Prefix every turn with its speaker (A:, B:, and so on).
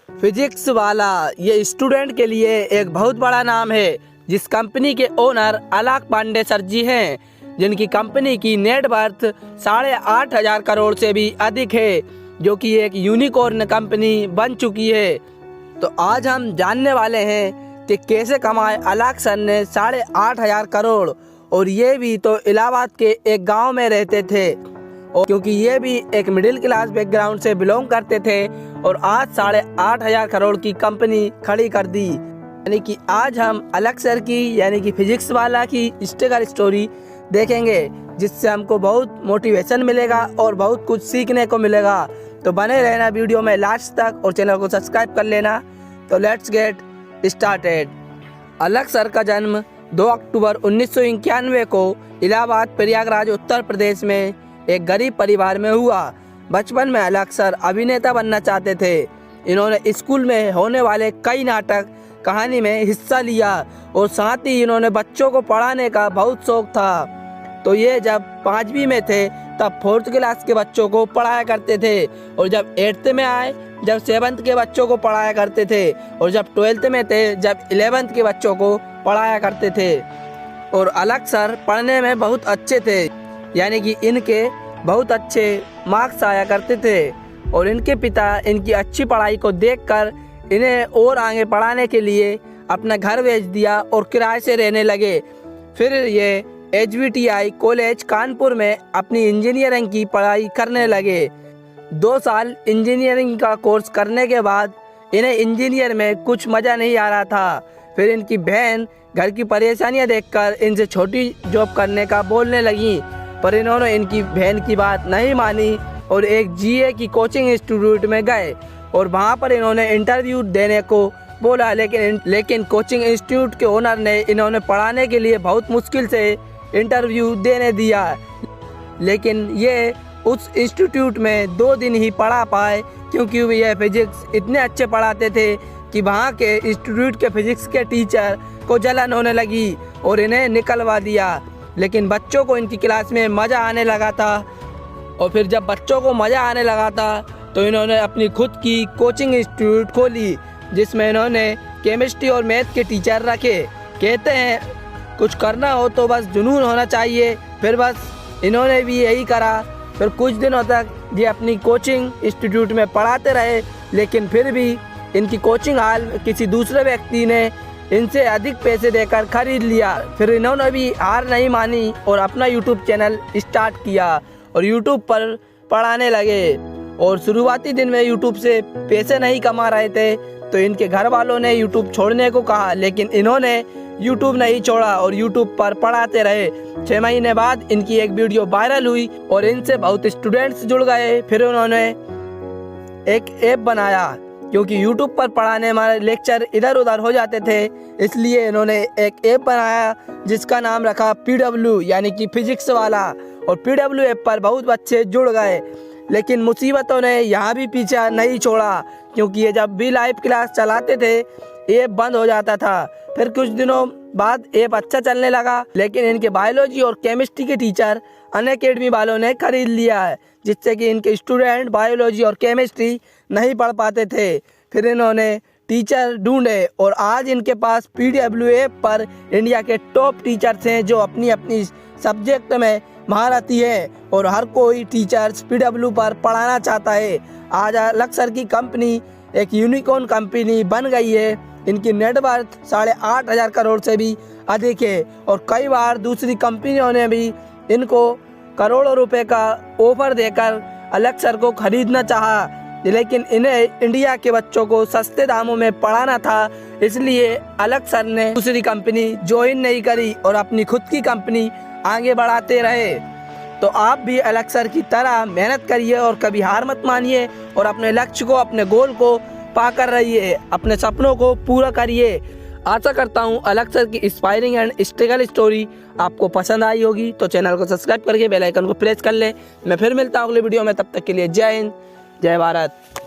A: Physics वाला ये student के लिए एक बहुत बड़ा नाम है, जिस कंपनी के ओनर अलक पांडे सर जी हैं, जिनकी कंपनी की नेट वर्थ 8,500 करोड़ से भी अधिक है, जो कि एक यूनिकॉर्न कंपनी बन चुकी है। तो आज हम जानने वाले हैं कि कैसे कमाए अलक सर ने 8,500 करोड़, और ये भी तो इलाहाबाद के एक गांव में रहते थे, और क्योंकि ये भी एक मिडिल क्लास बैकग्राउंड से बिलोंग करते थे, और आज 8,500 करोड़ की कंपनी खड़ी कर दी। यानी कि आज हम अलक सर की यानी कि फिजिक्स वाला की स्ट्रगल स्टोरी देखेंगे, जिससे हमको बहुत मोटिवेशन मिलेगा और बहुत कुछ सीखने को मिलेगा। तो बने रहना वीडियो में लास्ट तक और चैनल को सब्सक्राइब कर लेना। तो let's get started. Alakh sir का जन्म 2 अक्टूबर 1991 को इलाहाबाद प्रयागराज उत्तर प्रदेश में एक गरीब परिवार में हुआ। बचपन में अलक सर अभिनेता बनना चाहते थे। इन्होंने स्कूल में होने वाले कई नाटक कहानी में हिस्सा लिया, और साथ ही इन्होंने बच्चों को पढ़ाने का बहुत शौक था। तो ये जब 5वीं में थे तब 4th क्लास के बच्चों को पढ़ाया करते थे, और जब 8th में आए जब 7th के बच्चों को पढ़ाया करते थे, और जब 12th में थे जब 11th के बच्चों को पढ़ाया करते थे। और अलक सर पढ़ने में बहुत अच्छे थे, यानी कि इनके बहुत अच्छे मार्क्स आया करते थे, और इनके पिता इनकी अच्छी पढ़ाई को देखकर इन्हें और आगे पढ़ाने के लिए अपना घर बेच दिया और किराए से रहने लगे। फिर ये HVTI कॉलेज कानपुर में अपनी इंजीनियरिंग की पढ़ाई करने लगे। 2 साल इंजीनियरिंग का कोर्स करने के बाद इन्हें इंजीनियर में कुछ मज़ा नहीं आ रहा था। फिर इनकी बहन घर की परेशानियां देखकर इनसे छोटी जॉब करने का बोलने लगी, पर इन्होंने इनकी बहन की बात नहीं मानी और एक GA की कोचिंग इंस्टीट्यूट में गए, और वहां पर इन्होंने इंटरव्यू देने को बोला, लेकिन कोचिंग इंस्टीट्यूट के ओनर ने इन्होंने पढ़ाने के लिए बहुत मुश्किल से इंटरव्यू देने दिया। लेकिन ये उस इंस्टीट्यूट में 2 दिन ही पढ़ा पाए, क्योंकि ये फिजिक्स इतने अच्छे पढ़ाते थे कि वहाँ के इंस्टीट्यूट के फिजिक्स के टीचर को जलन होने लगी और इन्हें निकलवा दिया। लेकिन बच्चों को इनकी क्लास में मज़ा आने लगा था, और फिर जब बच्चों को मज़ा आने लगा था तो इन्होंने अपनी खुद की कोचिंग इंस्टीट्यूट खोली, जिसमें इन्होंने केमिस्ट्री और मैथ के टीचर रखे। कहते हैं कुछ करना हो तो बस जुनून होना चाहिए। फिर बस इन्होंने भी यही करा। फिर कुछ दिनों तक ये अपनी कोचिंग इंस्टीट्यूट में पढ़ाते रहे, लेकिन फिर भी इनकी कोचिंग हॉल किसी दूसरे व्यक्ति ने इनसे अधिक पैसे देकर खरीद लिया। फिर इन्होंने भी हार नहीं मानी और अपना यूट्यूब चैनल स्टार्ट किया और यूट्यूब पर पढ़ाने लगे। और शुरुआती दिन में यूट्यूब से पैसे नहीं कमा रहे थे, तो इनके घर वालों ने यूट्यूब छोड़ने को कहा, लेकिन इन्होंने यूट्यूब नहीं छोड़ा और यूट्यूब पर पढ़ाते रहे। 6 महीने बाद इनकी एक वीडियो वायरल हुई और इनसे बहुत स्टूडेंट्स जुड़ गए। फिर उन्होंने एक ऐप बनाया, क्योंकि यूट्यूब पर पढ़ाने हमारे लेक्चर इधर उधर हो जाते थे, इसलिए इन्होंने एक ऐप बनाया जिसका नाम रखा PW, यानी कि फिजिक्स वाला। और PW ऐप पर बहुत बच्चे जुड़ गए, लेकिन मुसीबतों ने यहाँ भी पीछा नहीं छोड़ा, क्योंकि ये जब भी लाइव क्लास चलाते थे ऐप बंद हो जाता था। फिर कुछ दिनों बाद ऐप अच्छा चलने लगा, लेकिन इनके बायोलॉजी और केमिस्ट्री के टीचर अनअकैडमी वालों ने खरीद लिया है, जिससे कि इनके स्टूडेंट बायोलॉजी और केमिस्ट्री नहीं पढ़ पाते थे। फिर इन्होंने टीचर ढूंढे और आज इनके पास PW ऐप पर इंडिया के टॉप टीचर्स हैं, जो अपनी अपनी सब्जेक्ट में महारथी है, और हर कोई टीचर्स PW पर पढ़ाना चाहता है। आज अलक सर की कंपनी एक यूनिकॉर्न कंपनी बन गई है। इनकी नेट वर्थ 8,500 करोड़ से भी अधिक है, और कई बार दूसरी कंपनियों ने भी इनको करोड़ों रुपए का ऑफर देकर अलक सर को खरीदना चाहा, लेकिन इन्हें इंडिया के बच्चों को सस्ते दामों में पढ़ाना था, इसलिए अलक सर ने दूसरी कंपनी ज्वाइन नहीं करी और अपनी खुद की कंपनी आगे बढ़ाते रहे। तो आप भी अलक सर की तरह मेहनत करिए और कभी हार मत मानिए, और अपने लक्ष्य को, अपने गोल को पाकर रहिए, अपने सपनों को पूरा करिए। आशा करता हूँ अलक सर की इंस्पायरिंग एंड स्ट्रगल स्टोरी आपको पसंद आई होगी। तो चैनल को सब्सक्राइब करके बेल आइकन को प्रेस कर लें। मैं फिर मिलता हूँ अगले वीडियो में, तब तक के लिए जय हिंद, जय भारत।